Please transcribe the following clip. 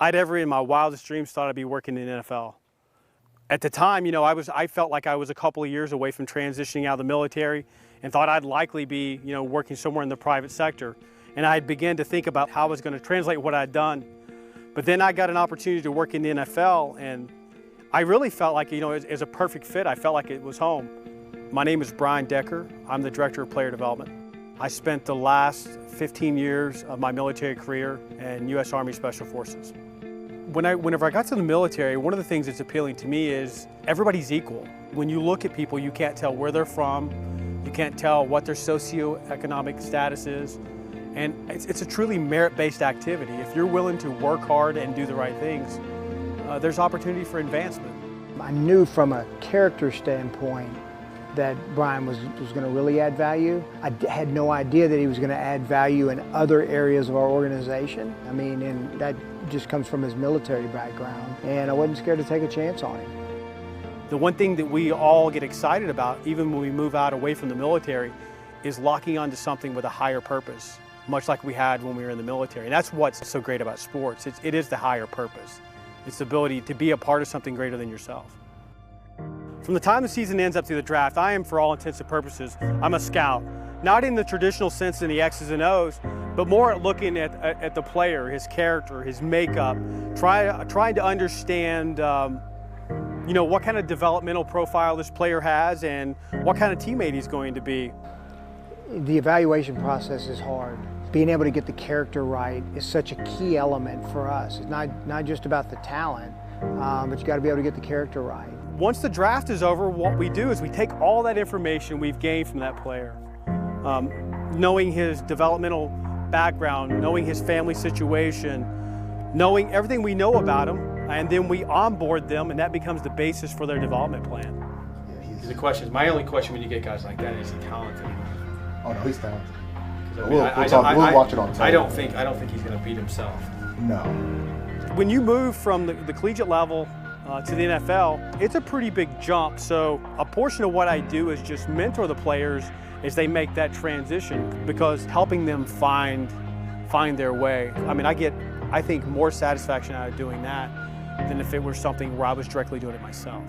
I'd ever in my wildest dreams thought I'd be working in the NFL. At the time, I felt like I was a couple of years away from transitioning out of the military and thought I'd likely be, working somewhere in the private sector. And I began to think about how I was going to translate what I'd done. But then I got an opportunity to work in the NFL, and I really felt like, it was a perfect fit. I felt like it was home. My name is Brian Decker. I'm the Director of Player Development. I spent the last 15 years of my military career in U.S. Army Special Forces. Whenever I got to the military, one of the things that's appealing to me is everybody's equal. When you look at people, you can't tell where they're from, you can't tell what their socioeconomic status is, and it's a truly merit-based activity. If you're willing to work hard and do the right things, there's opportunity for advancement. I knew from a character standpoint that Brian was going to really add value. I had no idea that he was going to add value in other areas of our organization. I mean, and that just comes from his military background, and I wasn't scared to take a chance on him. The one thing that we all get excited about, even when we move out away from the military, is locking onto something with a higher purpose, much like we had when we were in the military. And that's what's so great about sports. It is the higher purpose. It's the ability to be a part of something greater than yourself. From the time the season ends up to the draft, I am, for all intents and purposes, I'm a scout. Not in the traditional sense in the X's and O's, but more at looking at the player, his character, his makeup, trying to understand what kind of developmental profile this player has and what kind of teammate he's going to be. The evaluation process is hard. Being able to get the character right is such a key element for us. It's not just about the talent, but you got to be able to get the character right. Once the draft is over, what we do is we take all that information we've gained from that player, knowing his developmental background, knowing his family situation, knowing everything we know about him, and then we onboard them, and that becomes the basis for their development plan. My only question when you get guys like that is he talented? Oh no, he's talented. We'll watch it on tape. I don't think he's going to beat himself. No. When you move from the collegiate level to the NFL, it's a pretty big jump. So a portion of what I do is just mentor the players as they make that transition, because helping them find their way. I mean, I think more satisfaction out of doing that than if it were something where I was directly doing it myself.